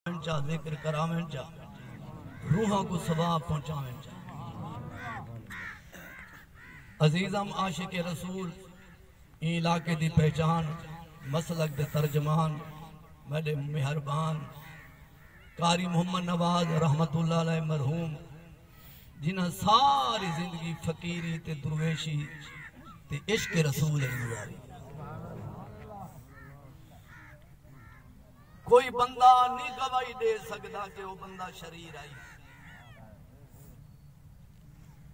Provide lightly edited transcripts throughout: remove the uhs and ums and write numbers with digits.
چا ذکر کراویں چا روحاں کو ثواب پہنچاویں چا عزیزم عاشق رسول این علاقے دی پہچان مسلک دے ترجمان میرے مہربان قاری محمد نواز رحمت اللہ علیہ مرحوم جنہاں ساری زندگی فقیری تے درویشی تے عشق رسول گزاری کوئی بندہ نہیں گواہی دے سکتا کہ وہ بندہ شریر آئی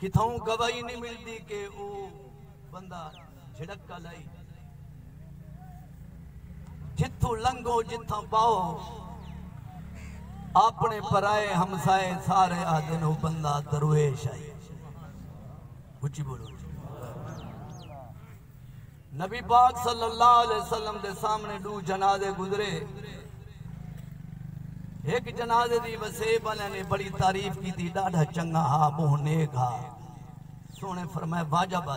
کتھوں گواہی نہیں ملتی کہ وہ بندہ جھڑکا لائی جتھوں لنگو جتھاں باؤ اپنے پرائے ہمسائے سارے آدھن وہ بندہ درویش آئی اچھی بولو نبی پاک صلی اللہ علیہ وسلم دے سامنے دو جنازے گزرے ایک جنازے دی وسیب والے نے بڑی تعریف کی تھی ڈاڑھا چنگا ہا موہ نیک ہا سونے فرمائے واجب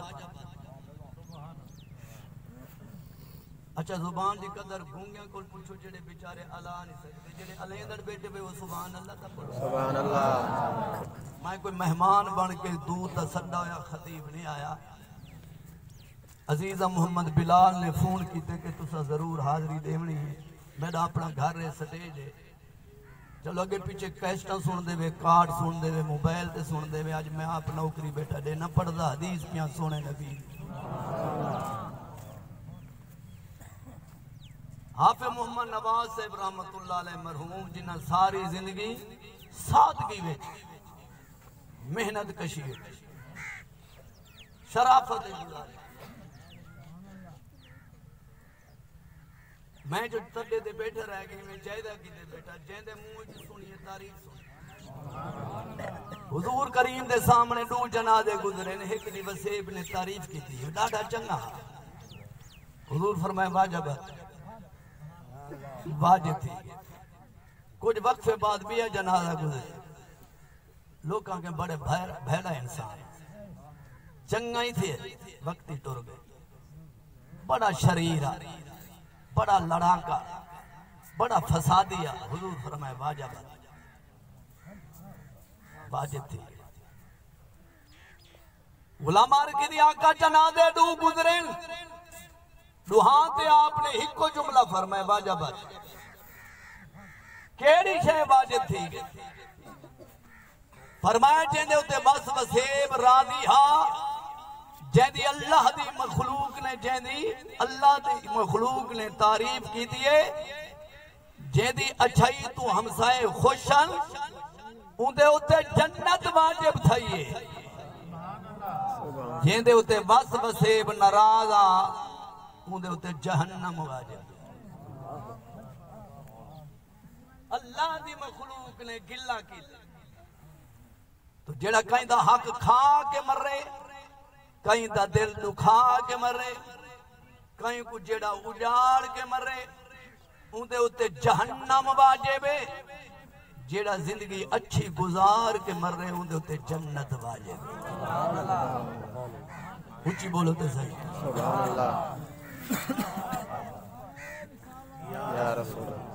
اچھا زبان دی قدر گونگیاں کول پوچھو جڑے بیچارے الا نہیں سکتے جڑے علیندر بیٹھے بے وہ سبحان اللہ تا پڑھو سبحان اللہ میں کوئی مہمان بن کے دور تا سڈا ہویا خطیب نہیں آیا عزیزہ محمد بلال نے فون کیتے کہ تسا ضرور حاضری دیونی ہے میرا اپنا گھر ہے سٹیج ہے چلو اگر پیچھے کیسٹا سن دے وے کارڈ سن دے وے موبائل تے سن دے وے آج میں آپ نوکری بیٹھا دے نہ پڑھدا حدیث پیاں سونے نبی حافظ محمد نواز صاحب رحمت اللہ علیہ مرحوم جنہاں ساری زندگی سادگی وچ محنت کشی شرافت گزاری میں جو تڑے دے بیٹھے رہ گئی میں جائدہ کی دے بیٹھا جیندے منہ جو سنیے تاریخ سنیے حضور کریم دے سامنے دو جنازے گزرے نے ایک دی وسیب نے تعریف کی تھی ڈاڑھا چنگا حضور فرمائے واجب واجب تھی کچھ وقت سے بعد بھی جنازہ گزرے لوگاں کے بڑے بھیڑا انسان چنگا ہی تھے وقتی ٹر گئے بڑا شریر بڑا لڑاکا بڑا فسادیا حضور فرمائے واجب واجب تھی غلامار کی دی آقا جنازے دو گزرین دوہاں تے آپ نے ایک کو جملہ فرمائے واجب کیڑی شے واجب تھی فرمائے جیندے ہوتے بس وسیب راضی ہاں جیندی اللہ دی مخلوق نے جیندی اللہ دی مخلوق نے تعریف کی دیئے جیندی اچھائی تو ہمسائے خوشن اندے ہوتے جنت واجب تھائیے جیندے ہوتے بس وسیب نرازہ اندے ہوتے جہنم واجب اللہ دی مخلوق نے گلہ کی تو جڑا کہیں دا حق کھا کے مر رہے کہیں دا دل دکھا کے مر رہے کہیں کو جڑا اجاڑ کے مر رہے اندے ہوتے جہنم واجب ہے جڑا زندگی اچھی گزار کے مر رہے اندے ہوتے جنت واجب اچھی بولو تے صحیح سبحان اللہ یا رسول اللہ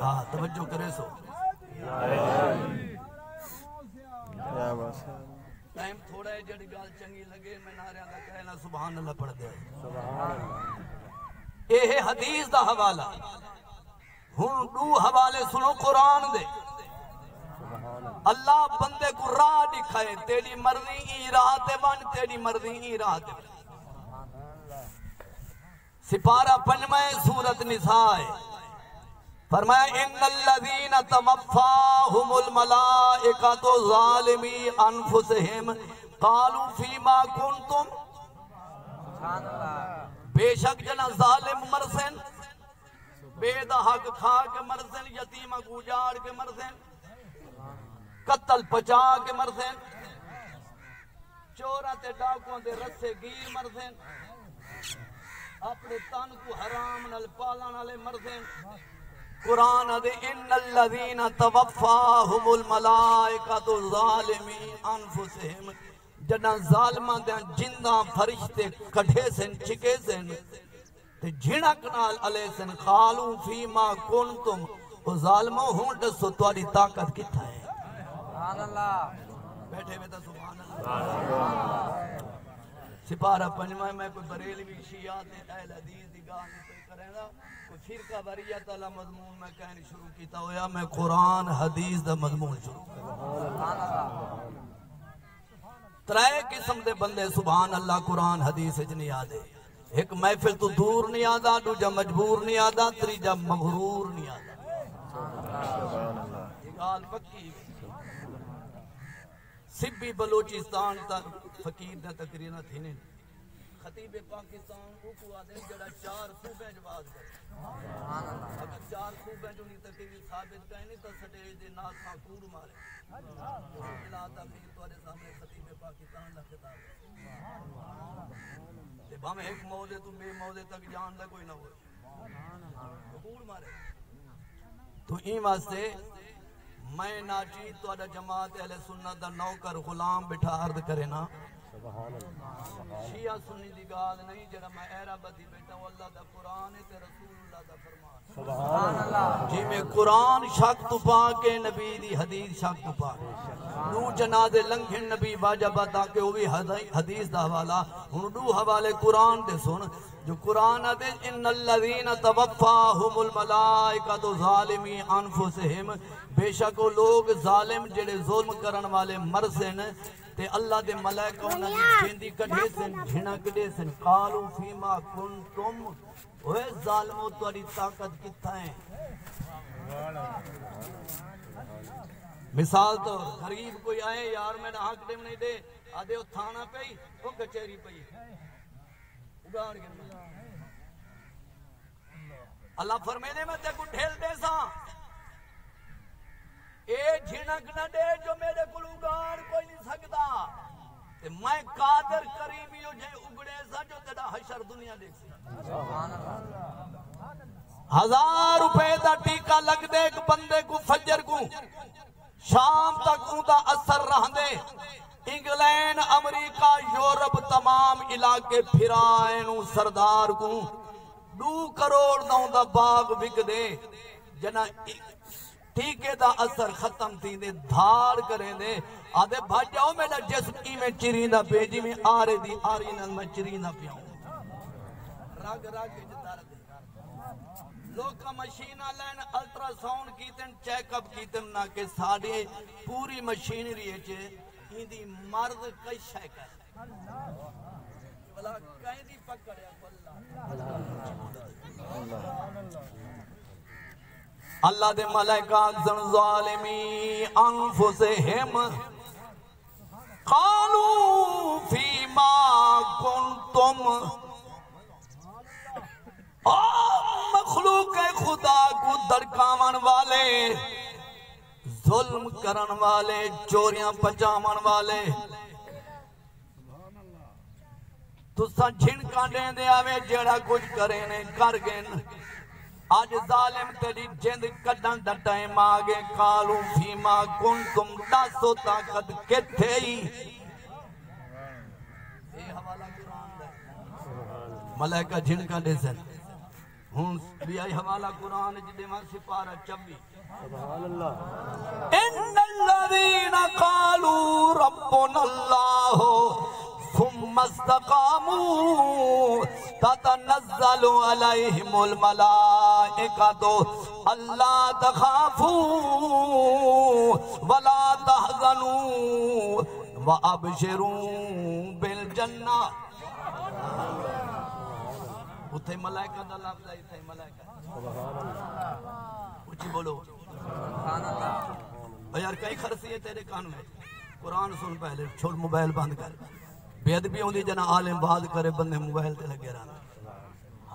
ہاں توجہ کرے سو ٹائم تھوڑا ہے جڑی گال چنگی لگے میں ناریاں دا کہنا سبحان اللہ پڑھ دے اے حدیث دا حوالہ ہن دو حوالے سنو قرآن دے اللہ بندے کو راہ دکھائے تیری مرضی ہی راہ تے ون تیری مرضی ہی راہ تے سپارہ پنجمہ سورت نساء فرمایا ان الذین توفاہم الملائکۃ ظالمی انفسہم قالوا فیما کنتم بے شک جنا ظالم مرسن بے دا حق کھا کے مرسن یتیمہ کو اجاڑ کے مرسن قتل پچا کے مرسن چورہ تے ڈاکوں دے رسے گیر مرسن اپنے تن کو حرام نال پالن والے مرسن قرآن دے ان الذین توفاہم الملائکۃ ظالمی انفسہم جنہاں ظالماں دے جنداں فرشتے کٹھے سن چکے سن تے جھنک نال علیہ سن قالو فیما کنتم او ظالمو ہون دسو تواڈی طاقت کتھا ہے سبحان اللہ بیٹھے میں تا سبحان اللہ سپارہ پنجواں میں کوئی بریلوی شیعہ تے اہل حدیث دی گاہ نہیں کوئی کرے گا کوئی فرقہ واریت والا مضمون میں کہنے شروع کیتا ہویا میں قرآن حدیث دا مضمون شروع سبحان اللہ ترائے قسم دے بندے سبحان اللہ قرآن حدیث وچ نہیں آدے ایک محفل تو دور نہیں آدا دوجا مجبور نہیں آدا تریجا مغرور نہیں آدا یہ گال پکی سبی بلوچستان تا فقیر نے تقریرہ تھی نہیں خطیب پاکستان کو آدھے جڑا 4 صوبے جواز کرے اگر 4 صوبے جو نہیں تقریر ثابت کہیں تو سٹے دے ناس ماں کور مارے ملا تقریر توڑے سامنے خطیب پاکستان کا خطاب ہے ہم ایک موضے تو بے موضے تک جان دا کوئی نہ ہوئے کور مارے تو این واسطے میں ناچی تو اڈا جماعت اہل سنت دا نوکر غلام بٹھا عرض کرے نا شیعہ سنی دی گال نہیں جڑا میں ایرہ بدی بیٹا ہوں اللہ دا قرآن تے رسول اللہ دا فرمان سبحان اللہ جی میں قرآن شک تو پاکے نبی دی حدیث شک تو پاکے نو جناد لنگھن نبی واجبہ تاکہ وہ بھی حدیث دا حوالہ انہوں دو حوالے قرآن دے سن جو قرآن دے ان الذین توفاہم الملائکۃ ظالمی انفسہم بے شک وہ لوگ ظالم جڑے ظلم کرن والے مرسن تے اللہ دے ملائکہ انہاں دی جیندی کڈھے سن جھنا کڈھے سن قالو فیما کنتم اوے ظالمو تہاڈی طاقت کتھا ہے مثال تو غریب کوئی آئے یار میں نے حق دم نہیں دے آدھے وہ تھانہ پئی وہ کچہری پئی اگاڑ کے اللہ فرمینے میں تے کو ڈھیل دے ساں اے جھنک نہ دے جو میرے کو اگاڑ کوئی نہیں سکتا تے میں قادر کریمی ہو جائے اگڑے سا جو تیرا حشر دنیا دیکھ سی 1000 روپے دا ٹیکہ لگ دے ایک بندے کو فجر کو شام تک اوندا اثر رہ دے انگلینڈ امریکہ یورپ تمام علاقے پھرائیں سردار کو 2 کروڑ دا اوندا باغ بک دے جنا ٹھیکے دا اثر ختم تھی دے دھار کریں دے آدھے بھاج جاؤ میرا جسم کی میں چرینہ پیجی میں آرے دی آری نل میں چرینہ پیاؤں راگ راگ کے جتارہ دے لوگ کا مشینہ لین الٹرا ساؤنڈ کیتن چیک اپ کیتن نہ کہ ساڑھے پوری مشینری ہے چھے ہندی مرد کئی شے کر بلا کہیں دی پکڑیا اللہ دے ملائکہ زن ظالمی انفسہم قالو فیما کنتم مخلوق خدا کو درکاون والے ظلم کرن والے چوریاں پچامن والے تسا جھنکاں دیں دے آوے جڑا کچھ کریں نے کر گئن آج ظالم تیری جند کڈن دا ٹائم آگے قالو فیما کنتم داسو طاقت کتھے ہی یہ حوالہ قرآن دا ملائکہ جھنکاں دے سن ہون بھی آئی حوالہ قرآن جدے ماں سپارہ 26 سبحان اللہ ان الذین قالوا ربنا اللہ ثم استقاموا تتنزل علیہم الملائکۃ الا تخافوا ولا تحزنوا وابشروا بالجنہ اتھے ملائکہ دا لفظ ہے اتھے ملائکہ سبحان اللہ اچھی بولو سبحان اللہ یار کئی خرسی ہے تیرے کان میں قرآن سن پہلے چھوڑ موبائل بند کر بے ادبی ہوندی جنا عالم بات کرے بندے موبائل تے لگے رہنا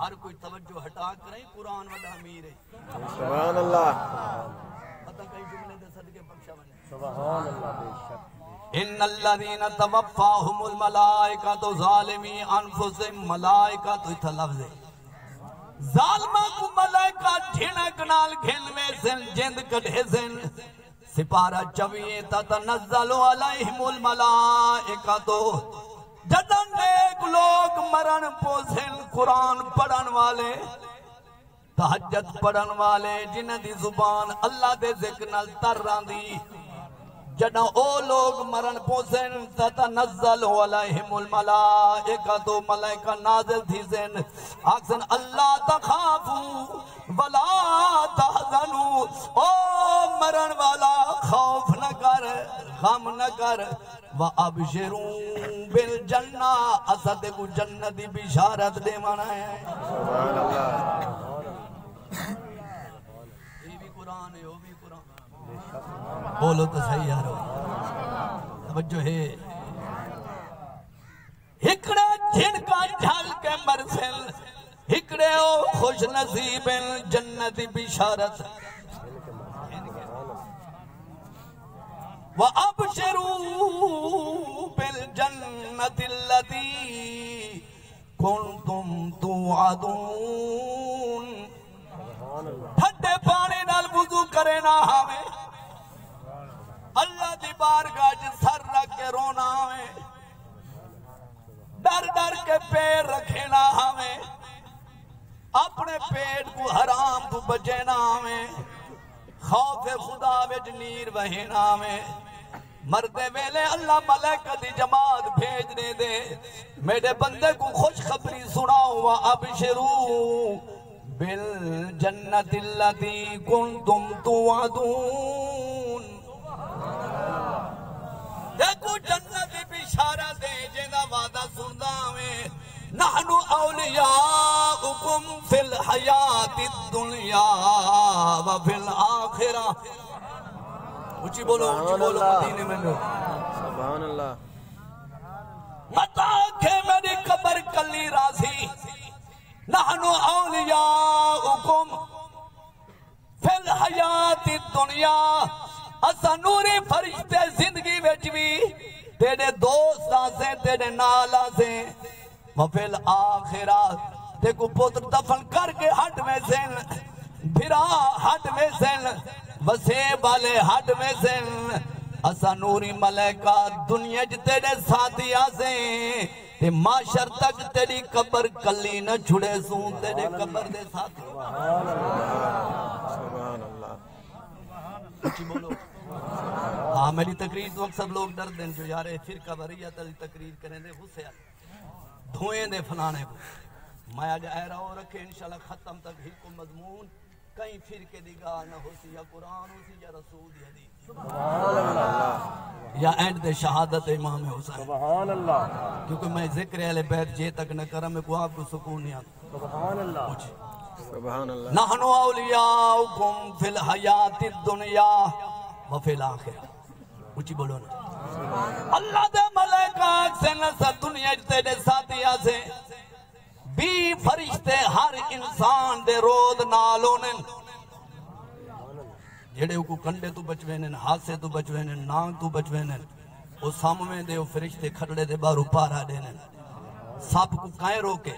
ہر کوئی توجہ ہٹا کریں قرآن والا امیر ہے سبحان اللہ پتہ کئی جملے دے صدقے بخشا بنے سبحان اللہ بے شک ان الذین توفاہم الملائکۃ ظالمی انفسہم ملائکہ تو اتھا لفظ ہے ظالمہ کو ملائکہ جھنک نال گھن میں سن جند کڑھے سن سپارہ 24 تتنزل علیہم الملائکۃ جدن نیک لوگ مرن پوسن قرآن پڑھن والے تہجد پڑھن والے جنہ دی زبان اللہ دے ذکر نال تر راندی جدن او لوگ مرن پوسن تتنزل علیہم الملائکۃ ملائکہ نازل تھی سن آکسن اللہ تخافو ولا تحزنو او مرن والا خوف نہ کر غم نہ کر وَأَبْشِرُوا بِالْجَنَّةِ اسد کو جنت دی بشارت دے مانا ہے سبحان اللہ یہ بھی قرآن ہے وہ بھی قرآن بولو تو صحیح یارو توجہ ہے ہکڑے جن کا جھل کے مرسل ہکڑے او خوش نصیب جنت دی بشارت وَأَبْشِرُوا بِالْجَنَّةِ الَّتِي كُنْتُمْ تُوعَدُونَ ٹھڈے پانی نال وضو کرے نہ ہمیں اللہ دی بارگاہ سر رکھ کے رونا ہمیں ڈر ڈر کے پیر رکھے نہ ہمیں اپنے پیٹ کو حرام تو بچے نہ ہمیں خوف خدا وچ نیر وہینا میں مردے ویلے اللہ ملائکہ دی جماعت بھیجنے دے میرے بندے کو خوش خبری سناؤ وَأَبْشِرُوا بِالْجَنَّةِ الَّتِي كُنْتُمْ تُوعَدُونَ دیکھو جنت بشارت دے جنہ وعدہ سندا میں نحن اولیاؤکم فی الحیات الدنیا وفی الاخرہ اچھی بولو مدینے میں لو سبحان اللہ متا کہ میری قبر کلی راضی نحن اولیاؤکم فی الحیات الدنیا اسا نوری فرشتے زندگی وچ بھی تیرے دوست آسیں تیرے نالا سے وفی الآخرہ دیکھو پتر دفن کر کے ہٹ میں سن بھرا ہٹ میں سن وسیب والے ہٹ میں سن اسا نوری ملائکہ دنیا جی تیرے ساتھی آسیں تے معاشر تک تیری قبر کلی نہ چھڑے سوں تیرے قبر دے ساتھی سبحان اللہ اچھی بولو ہاں میری تقریر تو اکثر لوگ ڈر دیں جو یارے فرقہ وریت علی تقریر کریں دے غصے آتے دھوئیں دے فلانے کو میں آج اے رہو رکھے انشاءاللہ ختم تک ہی کو مضمون کہیں فرقے دی گاہ نہ ہوتی یا قرآن ہوتی یا رسول دی حدیث سبحان اللہ یا اینڈ دے شہادت امام حسین سبحان اللہ کیونکہ میں ذکر اہل بیت جے تک نہ کرم میں کو آپ کو سکون نہیں آتا سبحان اللہ سبحان اللہ نحن اولیاؤکم فی الحیات الدنیا وفی الاخرہ اچھی بولو نا اللہ دے ملائکہ سے نسا دنیا تیرے ساتھیا سے بھی فرشتے ہر انسان دے رود نالونن جڑے کو کنڈے تو بچوینن ہاتھے تو بچوینن نانگ تو بچوینن او سامویں دے او فرشتے کھڑے دے بارو پارا دینن سب کو کائیں روکے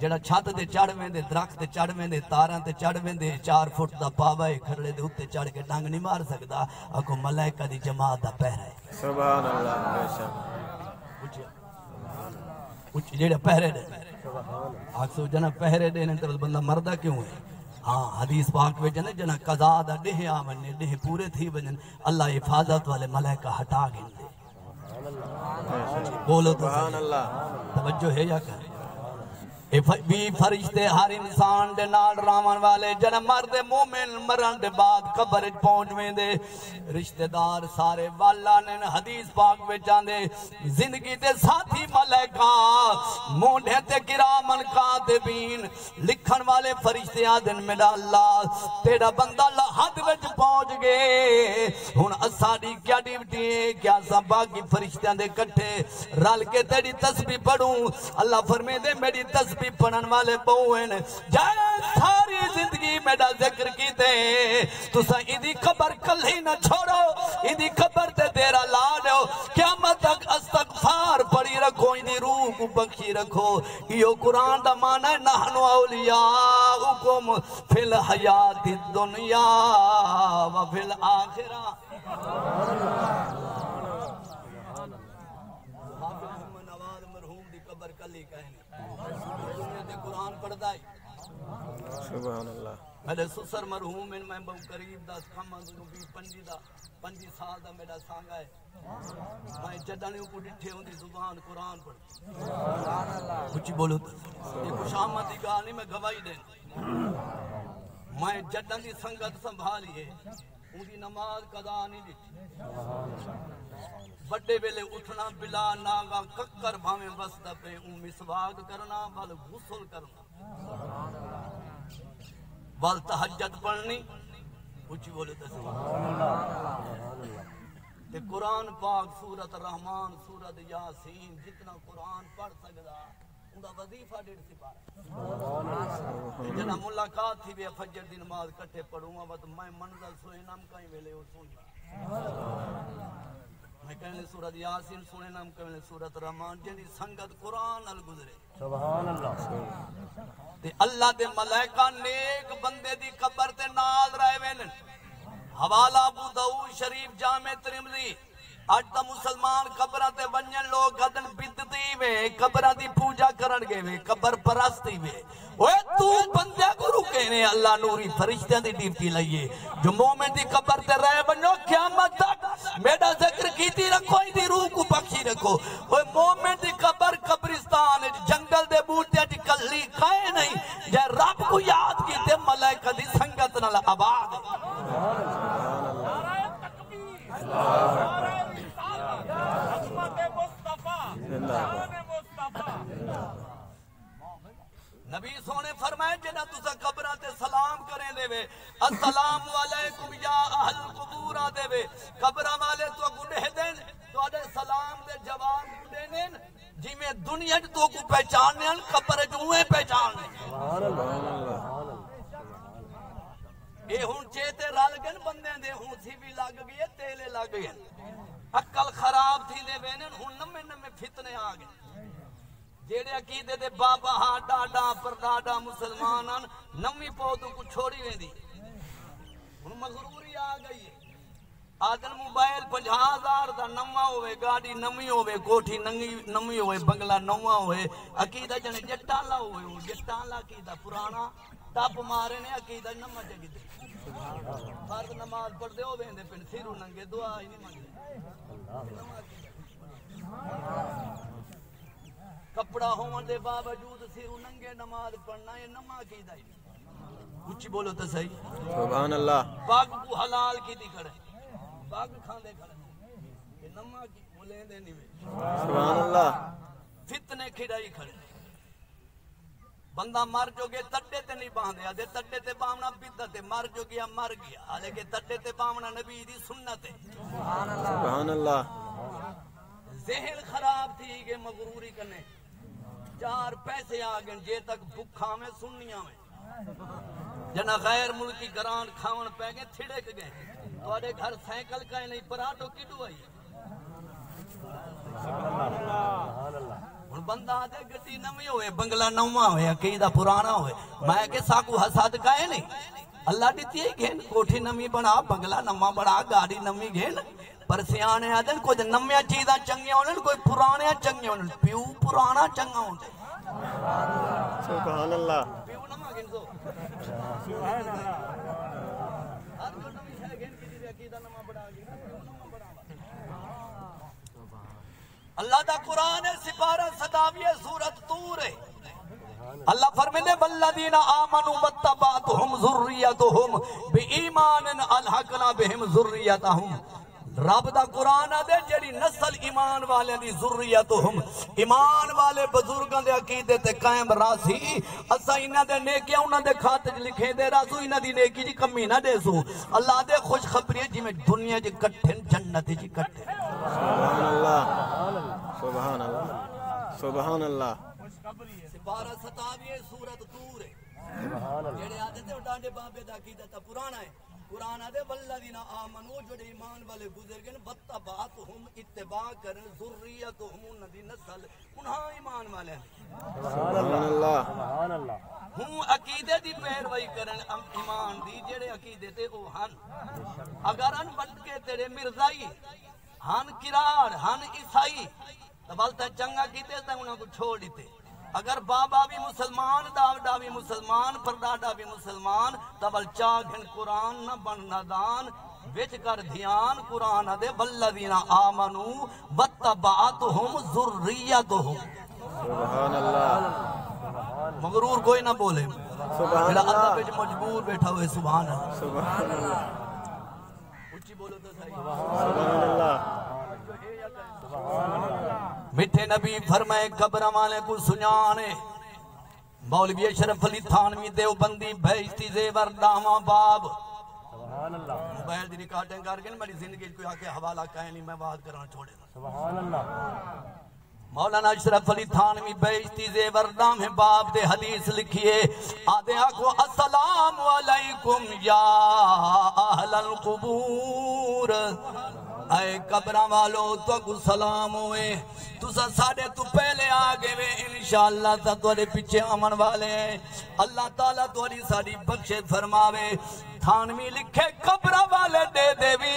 جڑا چھت دے چڑھویں دے درخت دے چڑھویں دے تاراں تے چڑھویں دے 4 فٹ دا پاوا ہے کھڑے دے اوتے چڑھ کے ڈنگ نہیں مار سکدا اکو ملائکہ دی جماعت دا پہرا ہے سبحان اللہ بے شک کچھ جڑے پہرے دے آکسو جنا پہرے دے تے بندہ مردہ کیوں ہے ہاں حدیث پاک میں جنا جنا قضا دا ڈہ آونے ڈہ پورے تھی وجن اللہ حفاظت والے ملائکہ ہٹا گئے بولو تو سبحان اللہ توجہ ہے یا کہ بھی فرشتے ہر انسان دے نال رامان والے جنہ مرد مومن مرن دے بعد قبر پہنچ میں دے رشتہ دار سارے والا نے حدیث پاک میں جاندے زندگی دے ساتھی ملائکہ مونڈے تے کرامن کاتبین لکھن والے فرشتے آدن میرا اللہ تیرا بندہ لحد وچ پہنچ گئے ہن اساڑی کیا ڈیوٹی ہے کیا سبا کی فرشتیاں دے کٹھے رل کے تیری تسبیح پڑھوں اللہ فرمے دے میری تسبیح پڑھن والے بہوین جائے ساری زندگی میرا ذکر کیتے تو سا ایدی قبر کل ہی نہ چھوڑو ایدی قبر تے تیرا لاڑو قیامت تک استغفار پڑی رکھو ایدی روح کو بخشی رکھو یہ قرآن دا معنی ہے نحن اولیاؤکم فی الحیات الدنیا وفی الاخرہ قرآن پڑھدا ہے سبحان اللہ میرے سسر مرحوم ان میں بہت قریب دا کھما بھی 5 سال دا میرا سانگا ہے میں جدانیوں کو ڈٹھے ہوں دی زبان قرآن پڑھ سبحان اللہ کچھ بولو تو یہ کچھ آمد دی گاہ نہیں میں گواہی دیں میں جدن دی سنگت سنبھالی ہے ان دی نماز قضا نہیں ڈٹھی بڑے ویلے اٹھنا بلا ناغا ککر بھاویں بستا پہ ان مسواک کرنا بل غسل کرنا بل تہجد پڑھنی کچھ بولے تو تے قرآن پاک سورت رحمان سورت یاسین جتنا قرآن پڑھ سکتا انہا وظیفہ 1.5 سپارہ جنا ملاقات تھی بھی فجر دی نماز کٹھے پڑھوں گا تو میں منزل سوئے نام کہیں ویلے ہو سن میں کہنے سورت یاسین سنے نام کہنے سورت رحمان جنی سنگت قرآن نال گزرے سبحان اللہ تے اللہ دے ملائکہ نیک بندے دی قبر تے نال رہے وینن حوالہ ابو داؤد شریف جامع ترمذی آج تا مسلمان قبرہ تے ونجن لوگ گدن بدتی وے قبرہ دی پوجا کرن گے وے قبر پرستی وے اوے تو بندے کو رکے نے اللہ نوری فرشتیاں دی ڈیوٹی لئیے جو مومن دی قبر تے رہ بنو قیامت تک میرا ذکر کیتی رکھو دی روح کو بخشی رکھو اوے مومن دی قبر قبرستان جنگل دے بوٹے دی کلی کھائے نہیں جے رب کو یاد کیتے ملائکہ دی سنگت نال آباد نبی سونے فرمائے جنہ تسا قبرہ تے سلام کریں دے وے السلام علیکم یا اہل قبورہ دے وے قبرہ والے تو گنڈے دیں تو آدھے سلام دے جواب گنڈے دیں جی میں دنیا تو کو پہچاننے ہیں قبر جوئے پہچاننے اے ہون چیتے رال گن بندے دے ہون سی بھی لگ گئے تیلے لگ گئے عقل خراب تھی لے وینن ہون نمے فتنے آگئے جیڑے عقیدے دے بابا ہاں ڈاڈا پر ڈاڈا مسلمانان نمی پودوں کو چھوڑی ویندی ہون مغروری آگئی ہے آدن موبائل 50,000 دا نمہ ہوئے گاڑی نمی ہوئے کوٹھی نمی ہوئے بنگلہ نمہ ہوئے عقیدہ جنے جٹالا ہوئے جٹالا عقیدہ پرانا ٹاپ مارے نے عقیدہ نمہ جگی دے فرد نماز پڑھ دے ہو بیندے پھر سیرو ننگے دعا ہی نہیں مانگے کپڑا ہونے دے باوجود سیرو ننگے نماز پڑھنا یہ نمہ عقیدہ ہی کچھ بولو تو صحیح سبحان اللہ باغ کو حلال کی دی کھڑے باغ کھاندے کھڑے یہ نمہ کی بولیں دے نہیں سبحان اللہ فتنے کھڑائی کھڑے بندہ مر جو گے تٹے تے نہیں باندھے آدھے تٹے تے باؤنا بدت ہے مر جو گیا مر گیا آدھے کہ تٹے تے باؤنا نبی دی سنت ہے سبحان اللہ ذہن خراب تھی کہ مغروری کرنے 4 پیسے آگئے جے تک بکھا میں سننیاں میں جنا غیر ملکی گران کھاون پہ گئے تھڑک گئے تو آدھے گھر سائیکل کا نہیں پراٹو کی ڈوائی اور بندہ آدھے گٹی نمی ہوئے بنگلہ نوہ ہوئے عقیدہ پرانا ہوئے میں کہ ساکو حساد کائے نہیں اللہ دیتی ہے گھن کوٹھی نمی بڑا بنگلہ نمہ بڑا گاڑی نمی گھن پر سیانے آدھن کوئی نمیاں چیزاں چنگیاں ہونے کوئی پرانے چنگیاں ہونے پیو پرانا چنگا ہونے سبحان اللہ پیو نمہ گھن سو سبحان اللہ ہر جو نمی ہے گھن کی دیدے عقیدہ نمہ بڑا گھن پیو نمہ بڑا اللہ دا قرآن ہے سپارہ 27 سورت طور ہے اللہ فرمینے والذین آمنوا واتبعتهم ذریتهم بإیمان الحقنا بهم ذریتهم رب دا قرآن دے جڑی نسل ایمان والے دی ذریتهم ایمان والے بزرگاں دے عقیدے تے قائم راسی اسا انہاں دے نیکیاں انہاں دے کھاتے وچ لکھے دے راسو انہاں دی نیکی دی کمی نہ دے سو اللہ دے خوش خبری جی میں دنیا دی کٹھن جنت دی کٹھن سبحان اللہ سبحان اللہ سبحان اللہ سپارہ 27 سورت طور ہے جڑے آدھے تھے ڈانڈے بابے دا عقیدہ تا پرانا ہے قرآن آدھے والذین آمنوا جو ایمان والے گزر گئے واتبعتهم اتباع کرن ذریتهم انہاں دی نسل انہاں ایمان والے ہیں سبحان اللہ سبحان اللہ ہوں عقیدے دی پیروی کرن ایمان دی جڑے عقیدے تے او ہن اگر ان بٹ کے تیرے مرزائی ہن کرار ہن عیسائی تو بلتا چنگا کیتے تے انہاں کو چھوڑ دیتے اگر بابا بھی مسلمان داوڈا بھی مسلمان پردادا بھی مسلمان تبل چاگن قرآن نہ بننا دان وچ کر دھیان قرآن دے والذین آمنو واتبعتہم ذریتہم سبحان اللہ مغرور کوئی نہ بولے سبحان میرا اللہ اللہ پہ مجبور بیٹھا ہوئے سبحان اللہ سبحان اللہ اچھی بولو تو صحیح سبحان اللہ میٹھے نبی فرمائے قبر والے کو سنانے مولوی اشرف علی تھانوی دیوبندی بھیجتی زیور داما باب سبحان اللہ موبائل دی ریکارڈنگ کر کے میری زندگی کوئی آکے حوالہ کہیں نہیں میں بات کرنا چھوڑے گا سبحان اللہ مولانا اشرف علی تھانوی بیشتی زیور دام باب دے حدیث لکھیے آدھے آکو السلام علیکم یا اہل القبور اے قبران والو تو کو سلام ہوئے تو ساڑھے تو پہلے آگے میں انشاءاللہ تا توڑے پیچھے امن والے ہیں اللہ تعالیٰ توڑی ساڑھی بخشت فرماوے تھانوی لکھے قبران والے دے دے بھی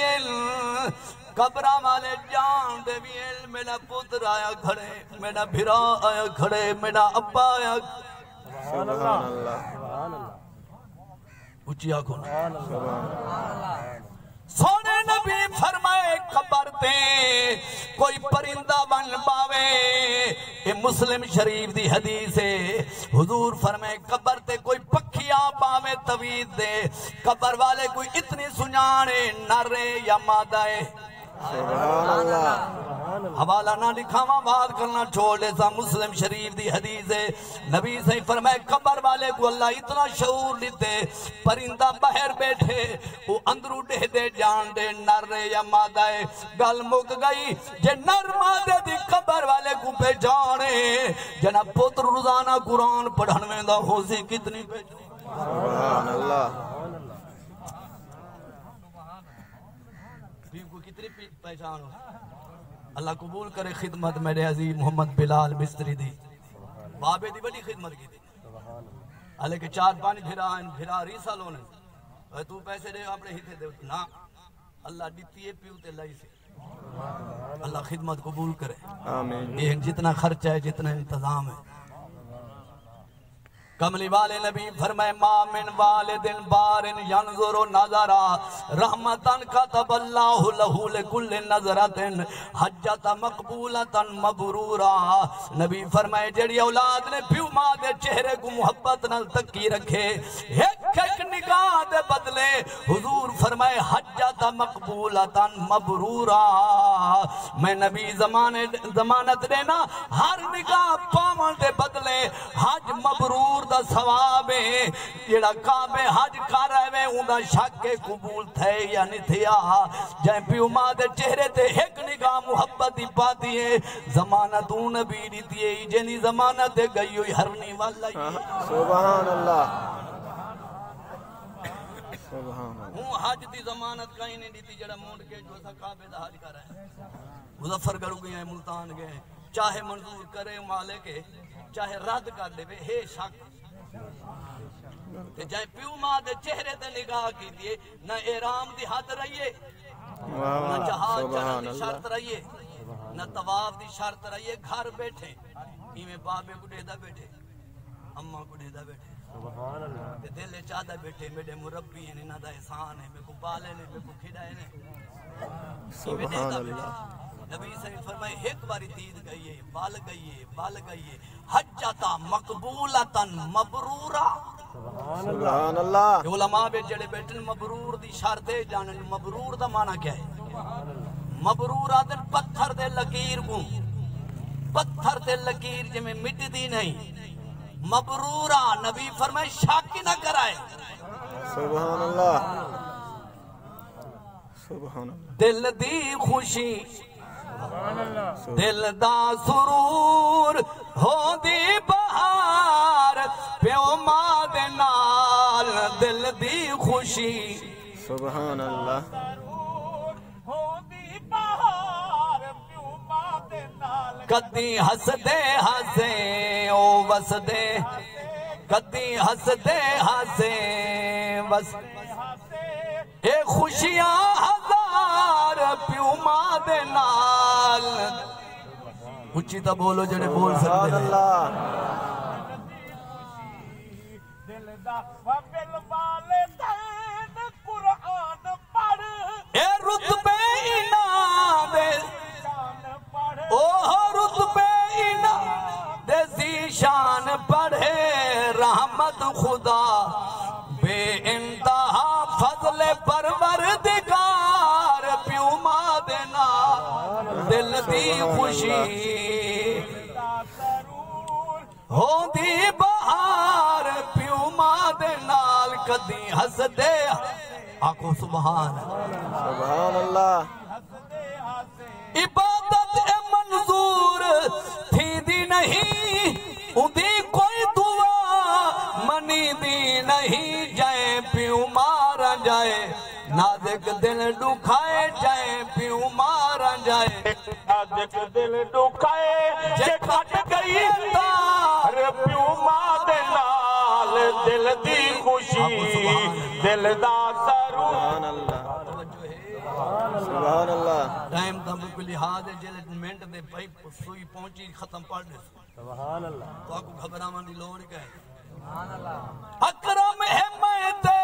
قبرہ والے جان دے بھی میرا پتر آیا کھڑے میرا بھرا آیا کھڑے میرا ابا آیا سبحان اللہ اچھی آنکھوں سبحان سونے نبی فرمائے قبر تے کوئی پرندہ بن پاوے یہ مسلم شریف دی حدیث ہے حضور فرمائے قبر تے کوئی پکھیا پاوے طوید دے قبر والے کوئی اتنی سنانے نرے یا مادہ ہے سبحان اللہ حوالہ نہ لکھاواں بات کرنا چھوڑ لے سا مسلم شریف دی حدیث ہے نبی صحیح فرمائے قبر والے کو اللہ اتنا شعور لیتے پرندہ باہر بیٹھے وہ اندرو دے دے جان دے نر یا مادہ ہے گل مک گئی جے نر مادہ دی قبر والے کو پہ جانے جنا پتر روزانہ قرآن پڑھن میں دا ہوسی کتنی پہ جانے سبحان اللہ کتنی پہچان ہو اللہ قبول کرے خدمت میرے عزیز محمد بلال مستری دی بابے دی بڑی خدمت کی تھی اللہ کے 4-5 بھرا ریسا لونے تو پیسے دے اپنے ہی دے نا اللہ دیتی ہے پیوتے لائی سے اللہ خدمت قبول کرے آمین یہ جتنا خرچہ ہے جتنا انتظام ہے کملی والے نبی فرمائے ما من والدن بارن ینظر نظرا رحمتن کتب اللہ لہو لکل نظرتن حجتا مقبولتا مبرورا نبی فرمائے جڑی اولاد نے پیو ماں دے چہرے کو محبت نل تکی رکھے ایک ایک نگاہ دے بدلے حضور فرمائے حجتا مقبولتا مبرورا میں نبی ضمانت دینا ہر نگاہ پاون دے بدلے حج مبرور دا ثواب ہے جڑا کعبے حج کر رہے ان دا شک قبول تھے یا نہیں تھیا جائیں پیو ماں دے چہرے تے ایک نگاہ محبت ہی پاتی ہے ضمانت نبی دیتی ہے جنی ضمانت گئی ہوئی ہرنی والا ہی سبحان اللہ سبحان اللہ ہوں حج دی ضمانت کہیں نہیں دیتی جڑا مونڈ کے جو سا کعبے دا حج کر رہے ہیں مظفر گڑھ گئے ہیں ملتان گئے ہیں چاہے منظور کرے مالک چاہے رد کر دے ہے شک جائے پیو ماں دے چہرے تے نگاہ کی دیئے نہ احرام دی حد رہیے نہ جہاز چلن دی شرط رہیے نہ طواف دی شرط رہیے گھر بیٹھے ایمیں بابے کو ڈیدہ بیٹھے اماں کو ڈیدہ بیٹھے دل چاہدہ بیٹھے میرے مربی ہیں انہاں دا احسان ہے میں کو بالے نے میں کو کھڑائے نے سبحان اللہ نبی صلی اللہ علیہ وسلم فرمائے ایک باری دید گئیے بال گئیے حجتا مقبولتا مبرورا سبحان اللہ علماء بے جڑے بیٹھن مبرور دی شرطے جانن مبرور دا معنی کیا ہے مبرور آدھر پتھر دے لکیر کو پتھر دے لکیر جی میں مٹ دی نہیں مبرورا نبی فرمائے شاکی نہ کرائے سبحان اللہ سبحان اللہ دل دی خوشی دل دا سرور ہو دی بہار پیو ماں دے نال دل دی خوشی سبحان اللہ کدی ہس دے ہسے او وس دے کدی ہس دے ہسے وس اے خوشیاں ہزار پیو ماں دے نال اچھی تا بولو جڑے بول سکتے ہیں اللہ دی خوشی ہوندی بہار پیو ماں دے نال کدی ہس دے آکو سبحان سبحان اللہ عبادت منظور تھی دی نہیں اندھی کوئی دعا منی دی نہیں جائے پیو مارا جائے نازک دل دکھائے جائے پیو مارا جائے نازک دل دکھائے جے کٹ گئی تار پیو ماں دے نال دل دی خوشی دل دا سرور سبحان اللہ سبحان اللہ ٹائم دا بالکل لحاظ ہے جلد منٹ دے پائی سوئی پہنچی ختم پڑھ دے سبحان اللہ تو آپ کو گھبرامان دی لوڑ کہے سبحان اللہ اکرم ہے میں تے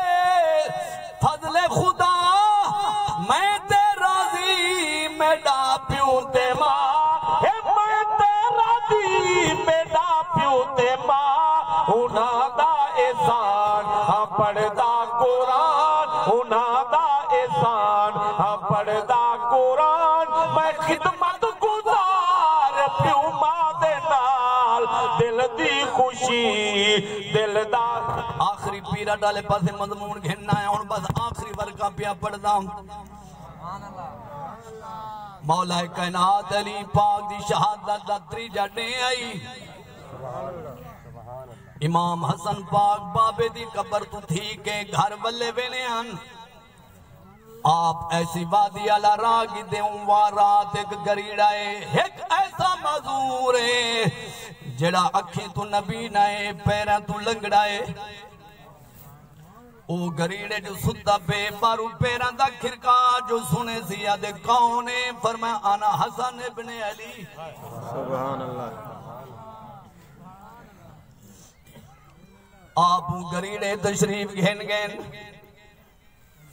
فضل خدا میں تے راضی میڈا پیوں تے ماں ہے میں تے راضی میڈا پیوں تے ماں انہاں دا احسان ہاں پڑھدا قرآن انہاں دا احسان ہاں پڑھدا قرآن میں خدمت گزار پیوں ماں دے نال دل دی خوشی دل دا آخری پیرا ڈالے پاسے مضمون گھننا ہے اور بس آخری ورقہ پیا پڑھدا ہوں مولا کائنات علی پاک دی شہادت دا تریجا ڈے آئی امام حسن پاک بابے دی قبر تو تھی کے گھر بلے بینے ہن آپ ایسی وادی علا راگی دے وارات ایک گریڑائے ایک ایسا معذور ہے جڑا اکھیں تو نبی نائے پیریں تو لنگڑائے او گریڑے جو ستا بے بارو پیریں دا کھرکا جو سنے زیادے کونے فرمائے آنا حسن ابن علی سبحان اللہ آپ گریڑے تشریف گھن گھن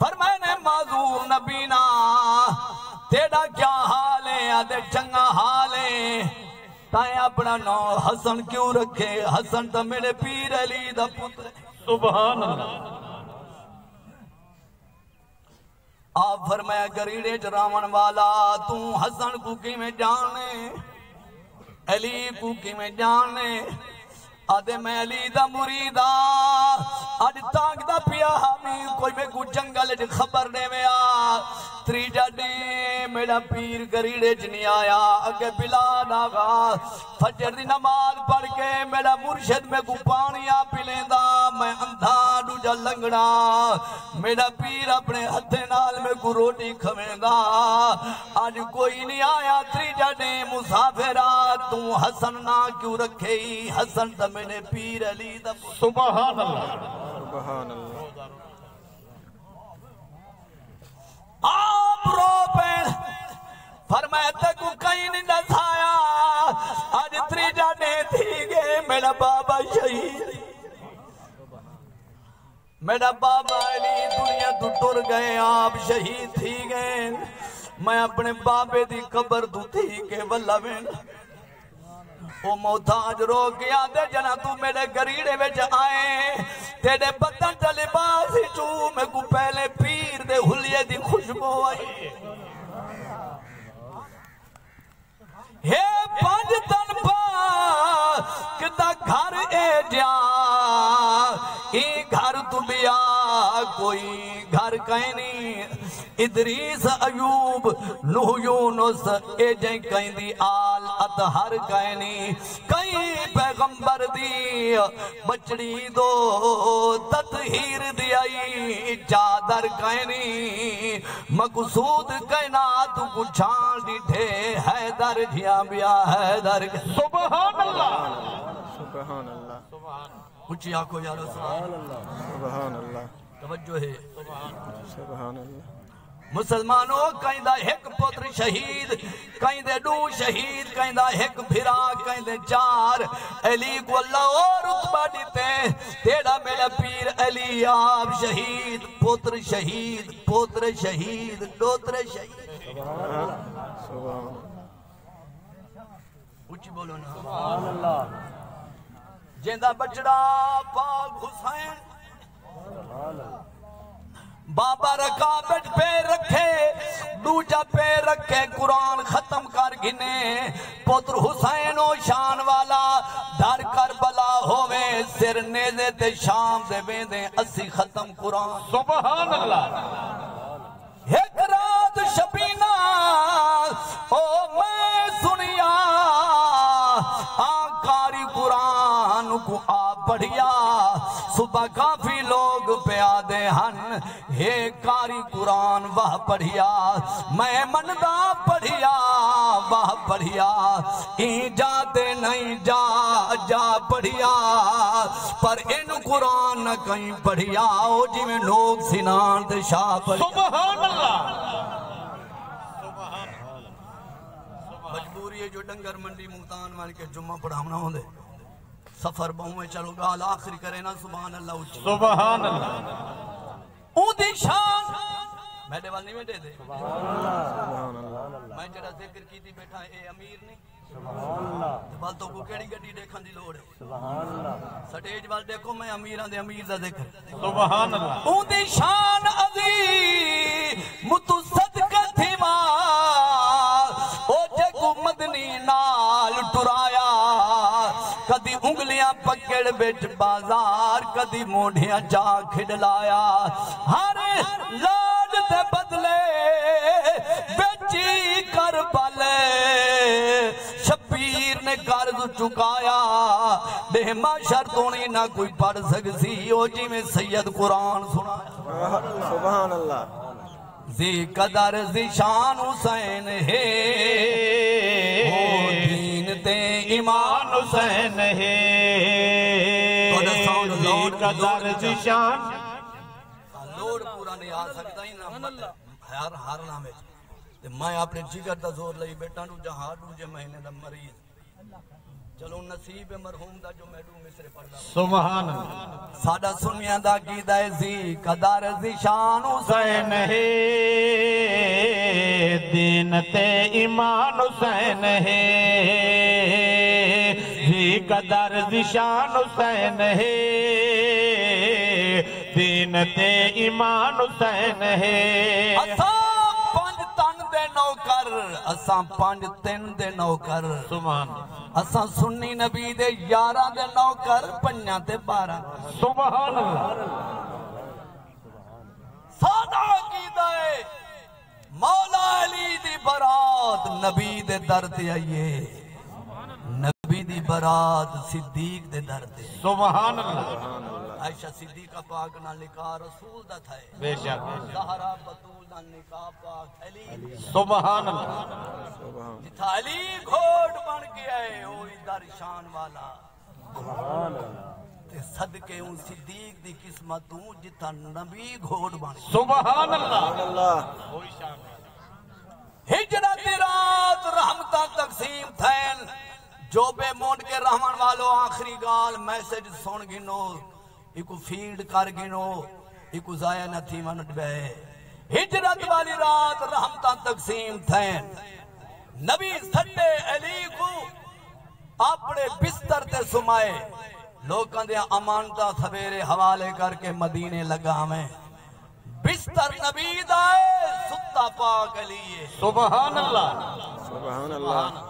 فرمائے نے معذور نبینا تیڑا کیا حال ہے آدھے چنگا حال ہے تائیں اپنا نو حسن کیوں رکھے حسن تا میرے پیر علی دا پتر سبحان اللہ آپ فرمایا گریڑے جراون والا تو حسن کو کی میں جانے علی کو کی میں جانے آدھے میں علی دا مریدا آج تاک دا پیا ہمیں کوئی میں کو جنگل جی خبر دے میں تری جاڑے میرا پیر گریڑے جنی آیا اگے بلال آگا فجر دی نماز پڑھ کے میرا مرشد میں کو پانیا پلیں دا میں اندھا ڈوجا لنگڑا میرا پیر اپنے ہتھے نال میں کو روٹی کھویں دا آج کوئی نہیں آیا تری جاڑے مسافرات تو حسن نہ کیوں رکھے حسن تا میرے پیر علی دا سبحان اللہ سبحان اللہ آپ رو پین فرمائے تکو کہیں نہیں نسایا آج تری جانے تھی گئے میرا بابا شہید میرا بابا علی دنیا تو ٹر گئے آپ شہید تھی گئے میں اپنے بابے دی قبر تو تھی کہ واللہ بین وہ محتاج رو گیا دے جنا تو میرے گریڑے وچ آئے تیرے بدن تے لباس چو میں کو پہلے پیر دے حلیے دی خوشبو آئی ہے پانچ تن پا کتا گھر اے جا ای گھر تو بیا کوئی گھر کہیں نہیں ادریس ایوب نوح یونس اے جائیں کہیں دی آل اطہر کہیں نہیں کہیں پیغمبر دی بچڑی دو تطہیر دی آئی چادر کہیں نہیں مقصود کائنات کو چھان ڈھے حیدر جھیا بیا حیدر سبحان اللہ سبحان اللہ کچھ آنکھو یا رسول سبحان اللہ توجہ ہے سبحان اللہ مسلمانوں کہیں دا ایک پتر شہید کہیں دے دو شہید کہیں دا ایک بھرا کہیں دے چار علی کو اللہ اور رتبہ دیتے تیڑا میرا پیر علی آپ شہید پتر شہید دوتر شہید سبحان اچھی بولو نا سبحان اللہ جیندہ بچڑا پاک حسین بابا رکابت پہ رکھے دوجا پہ رکھے قرآن ختم کر گنے پتر حسین و شان والا ڈر کربلا ہوئے سر نیزے تے شام دے بیندے اسی ختم قرآن سبحان اللہ ایک رات شبینہ او میں سنیا آنکاری قرآن کو آپ پڑھیا صبح کافی لوگ پیادے ہن ایک کاری قرآن وہ پڑھیا میں مندہ پڑھیا وہ پڑھیا این جاتے نہیں جا پڑھیا پر ان قرآن نہ کہیں پڑھیا او جی میں لوگ سنان دے شاہ پڑھیا سبحان اللہ مجبوری ہے جو ڈنگر منڈی ملتان مان کے جمعہ پڑھاونا ہوں دے سفر بہویں چلو گال آخری کرے نا سبحان اللہ اچھی سبحان اللہ اون دی شان میڈے وال نہیں بیٹھے دے سبحان اللہ میں جڑا ذکر کی تھی بیٹھا اے امیر نہیں بال تو کو کیڑی گڈی دیکھن دی لوڑ ہے سٹیج وال دیکھو میں امیراں دے امیر دا ذکر سبحان اللہ اون دی شان عظیم متو صدقہ تھی او جے کو مدنی نال ٹرایا کدی انگلیاں پکڑ بیٹھ بازار کدی موڑیاں جا کھڈلایا ہر لاڈ تے بدلے بیچی کر پلے شبیر نے قرض چکایا بے معاشر تونی نہ کوئی پڑھ سکسی او جی میں سید قرآن سنایا سبحان اللہ زی قدر زی شان حسین ہے او دین تے ایمان حسین ہے زی قدر زی شان لوڑ پورا نہیں آ سکتا ہی نہ ہر نامے میں اپنے جگر دا زور لئی بیٹا نو جہاں دوجے مہینے دا مریض چلو نصیب مرحوم دا جو میڈو مصر پڑھ دا سبحان اللہ ساڑا سنیاں دا گیدہ زی قدر زی شان حسین ہے دین تے ایمان حسین ہے زی قدر زی شان حسین ہے دین تے ایمان حسین ہے اساں پانچ تن دے نوکر سبحان اساں سنی نبی دے 11 دے نوکر پنجاں تے 12 سبحان اللہ سادہ عقیدہ ہے مولا علی دی برات نبی دے در تے آئیے نبی دی برات صدیق دے در تے سبحان اللہ عائشہ صدیقہ پاک نہ نکاح رسول دا تھا بے شک زہرا بطول دا نکاح پاک علی سبحان اللہ جتھا علی گھوڑ بن گیا ہے وہی در شان والا تے صدقے ان صدیق دی قسمت ہوں جتھا نبی گھوڑ بن گیا سبحان اللہ وہی شان والا ہجرت رات رحمتہ تقسیم تھین جو بے مونڈ کے رحمان والو آخری گال میسج سن گنو ایکو فیلڈ کر گنو ایکو ضائع نہ تھی منٹ بے ہجرت والی رات رحمتہ تقسیم تھین نبی سٹے علی کو اپنے بستر تے سمائے لوکاں دے امانتہ سویرے حوالے کر کے مدینے لگا ہمیں بستر نبی دائے ستا پاک علی سبحان اللہ سبحان اللہ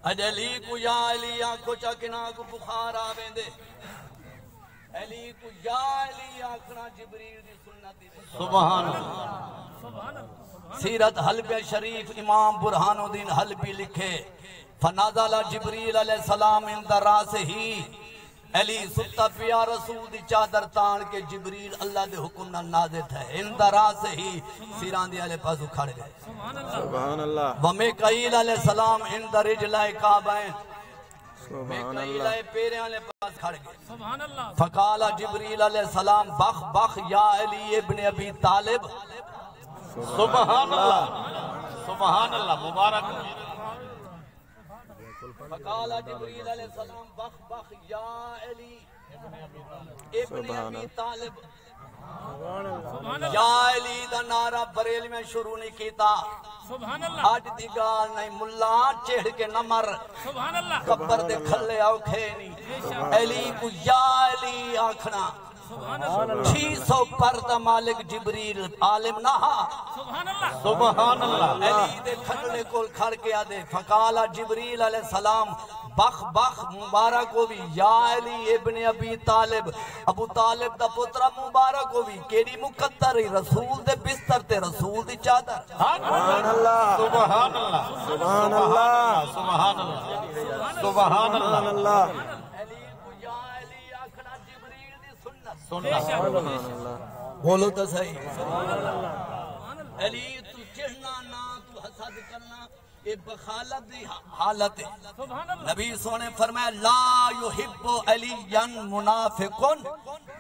اج علی کو یا علی آنکھو چاکنا کو بخار آویں دے علی کو یا علی آنکھنا جبریل دی سنتی دے سبحان اللہ سیرت حلب شریف امام برہان الدین حلبی لکھے فنازل جبریل علیہ السلام اندر راس ہی علی ستا پیا رسول دی چادر تان کے جبریل اللہ دے حکم نہ نازل ہے اندر راس ہی سیران دی علیہ پاسو کھڑ گئے سبحان اللہ ومیکائیل علیہ السلام اندر رجلائے کعبائیں سبحان میکائیل اللہ علیہ پیرے والے پاس کھڑ گئے فقال جبریل علیہ السلام بخ بخ یا علی ابن ابی طالب سبحان اللہ سبحان اللہ مبارک فقال جبریل علیہ السلام بخ بخ یا علی ابن ابی طالب یا علی دا نعرہ بریل میں شروع نہیں کیتا آج دی گال نہیں ملا چڑھ کے نہ مر قبر دے کھلے آؤ کھے نہیں علی کو یا علی آکھنا 600 پر دا مالک جبریل عالم نہ سبحان اللہ علی دے کھڑے کول کھڑ کے آدے فقالا جبریل علیہ السلام بخ بخ مبارک ہوئی یا علی ابن ابی طالب ابو طالب دا پترہ مبارک ہوئی کیڑی مقدر رسول دے بستر تے رسول دی چادر سبحان اللہ سبحان اللہ سبحان اللہ سبحان اللہ سبحان سبحان اللہ اللہ علی کو یا علی آکھنا جبریل دی سنت سبحان اللہ بولو تو صحیح علی تو چڑھنا نہ تو حسد کرنا یہ بخالت دی حالت ہے نبی سونے فرمایا لا یحب علی منافقن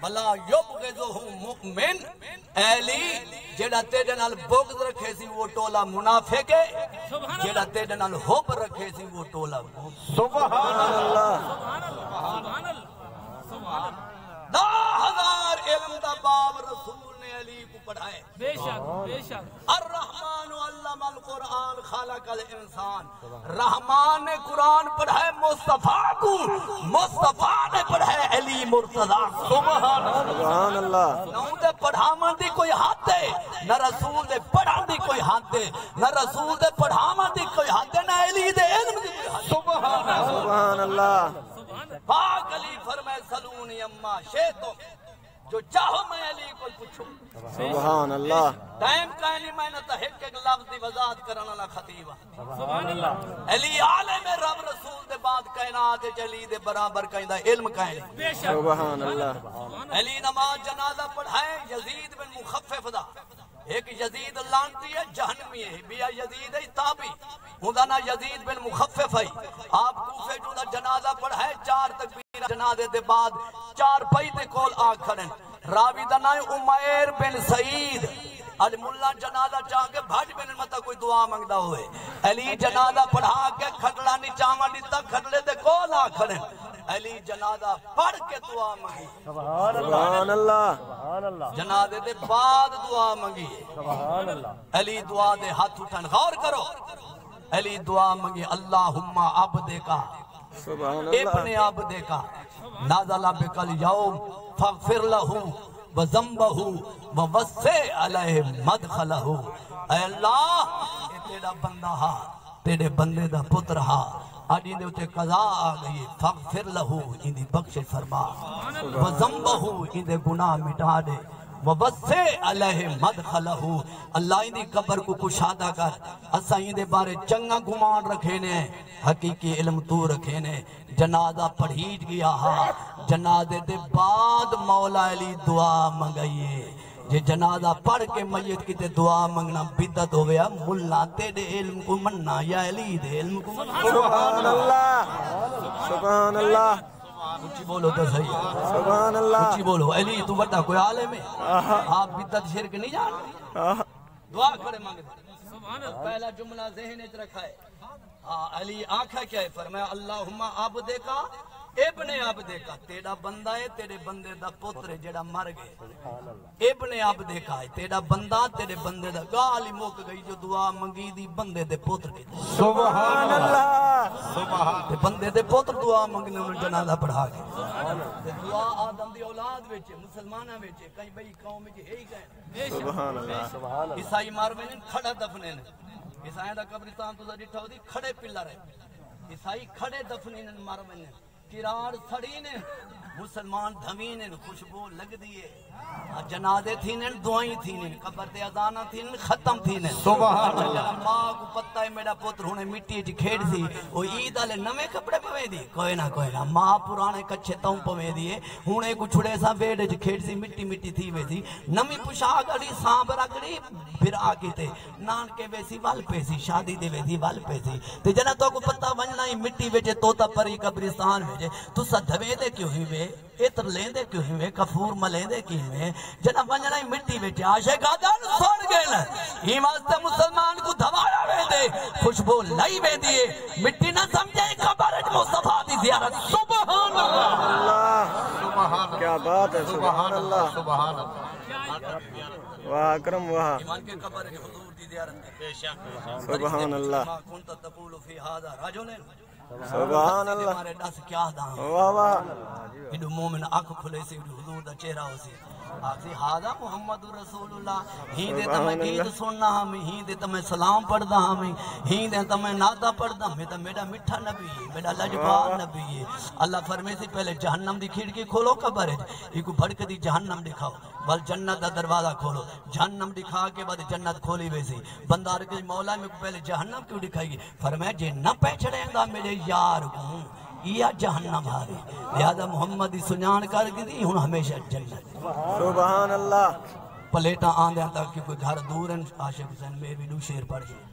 ولا یبغضہ مؤمن علی جیڑا تیرے نال بغض رکھے سی وہ ٹولا منافق ہے جیڑا تیرے نال حب رکھے سی وہ ٹولا سبحان اللہ 10,000 علم دا باب رسول نے علی کو پڑھائے بے شک بے شک الرحمن علم القرآن خلق الانسان رحمان نے قرآن پڑھائے مصطفیٰ کو مصطفیٰ نے پڑھائے علی مرتضیٰ سبحان اللہ نہ دے پڑھاون دی کوئی حد ہے نہ رسول دے پڑھان دی کوئی حد ہے نہ رسول دے پڑھاون دی کوئی حد ہے نہ علی دے علم دی کوئی حد ہے سبحان اللہ پاک علی فرمائے سلونی اما شیطو جو چاہو میں علی کو پوچھوں سبحان اللہ ٹائم کہنی میں نہ تا ایک لفظ دی وضاحت کرنا نہ خطیبہ سبحان اللہ علی عالم رب رسول دے بعد کائنات علی دے برابر کہندا علم کہنی بے شک سبحان اللہ علی نماز جنازہ پڑھائے یزید بن مخفف دا ایک یزید لانتی ہے جہنمی ہے بیا یزید ہے تابی ہوندا نا یزید بن مخفف ہے آپ کوفے جو دا جنازہ پڑھائے 4 تکبیر جنازے دے بعد 4 پئی دے کول آ کھڑن راوی دا نام عمیر بن سعید علی ملا جنازہ چاہ کے بھاج بن متا کوئی دعا منگدا ہوئے علی جنازہ پڑھا کے کھٹڑا نیچاواں دیتا کھٹڑے دے کول آ کھڑن علی جنازہ پڑھ کے دعا منگی سبحان اللہ جنازے دے بعد دعا منگی علی دعا دے ہاتھ اٹھن غور کرو علی دعا منگی اللہم عبدکا سبحان ابن اللہ عبدکا نازل بکل یوم فاغفر لہو وذنبہ ووسع علیہ مدخلہ اے اللہ اے تیرا بندہ ہا تیرے بندے دا پتر ہا آج اندے اتے قضا آ گئی فاغفر لہو اندی بخش فرما وذنبہ اندے گناہ مٹا دے ووسع علیہ مدخلہ اللہ اندی قبر کو کشادہ کر اسا اندے بارے چنگا گمان رکھے نے حقیقی علم تو رکھے نے جنازہ پڑھیٹ گیا ہا جنازے دے بعد مولا علی دعا منگائیے جے جنازہ پڑھ کے میت کی تے دعا منگنا بدعت ہو گیا ملا تیرے علم کو مننا یا علی دے علم کو مننا سبحان اللہ سبحان اللہ کچھ بولو تو صحیح ہے سبحان اللہ کچھ بولو علی تو بڑا کوئی عالم ہے آپ بدعت شرک نہیں جانتے دعا کرے مانگتے پہلا جملہ ذہن اچ رکھا ہے علی آنکھا کیا ہے فرمایا اللہم عبدکا ابن عبدکا تیرا بندہ ہے تیرے بندے دا پتر ہے جڑا مر گئے ابن عبدکا ہے تیرا بندہ تیرے بندے دا گالی موک گئی جو دعا منگی دی بندے دے پتر کی سبحان اللہ سبحان تے بندے دے پتر دعا منگنے انہوں جنازہ پڑھا کے تے دعا آدم دی اولاد وچ مسلماناں وچ کئی بئی قوم وچ ہے ہی کہیں سبحان اللہ عیسائی مار میں کھڑا دفنے نے عیسائی دا قبرستان تو ڈٹھا ہوئی کھڑے پلر ہے عیسائی کھڑے دفنے نے مار میں کرار سڑی نے مسلمان دھمی نے خوشبو لگ دیئے جنازے تھی نے دعائیں تھی نے قبر دے اذانہ تھی نے ختم تھی نے سبحان اللہ ماں کو پتہ ہے میرا پتر ہونے مٹی جی کھیڑ سی وہ عید آلے نمے کپڑے پوے دی کوئی نہ ماں پرانے کچھے تاؤں پوے دیئے ہونے کو چھڑے سا بیڑے جی کھیڑ سی مٹی مٹی تھی وے سی نمی پشاک اڑی سانب رکڑی پھر آگے تے نان کے ویسی وال پیسی شادی دے ویسی وال پیسی تے جنہ تو کو پتہ ونجنا ہی مٹی ویچے توتا پری قبرستان ویچے تو سا دھوے دے کیوں ہی وے اتر لیندے کیوں ہی وے کفور ملیندے کیوں ہی وے جنہ ونجنا ہی مٹی ویچے عاشق آدھان سوڑ گئے نا ہی واسطہ مسلمان کو دھوایا وے دے خوشبو لائی وے دیئے مٹی نہ سمجھے قبرت مصطفیٰ دی زیارت سبحان اللہ کیا بات ہے سبحان اللہ سبحان اللہ واہ اکرم واہ ایمان کے قبر کے حضور دی زیارت بے شک سبحان اللہ ما كنت تقول في هذا رجل سبحان اللہ ہمارے دس کیا داں واہ واہ ایڈو مومن اکھ کھلے سے ایڈو حضور دا چہرہ ہو سی آخری ہادا محمد رسول اللہ ہی دے تمہیں گیت سننا ہمیں ہی دے تمہیں سلام پڑھدا ہمیں ہی دے تمہیں نادا پڑھدا ہمیں تا میرا مٹھا نبی ہے میرا لجپال نبی ہے اللہ فرمے سے پہلے جہنم دی کھڑکی کھولو قبر ہے ایک بھڑک دی جہنم دکھاؤ بل جنت دا دروازہ کھولو جہنم دکھا کے بعد جنت کھولی ویسی بندہ رکھے مولا میں پہلے جہنم کیوں دکھائی گی فرمایا جے نہ پہچڑیں گا میرے یار کو یا جہنم آرے لہذا محمد سنان کر کے دی ہون ہمیشہ جنت سبحان اللہ پلیٹا آندھیں تک کہ کوئی گھر دور ہیں عاشق حسین میں بھی دو شیر پڑھ گئے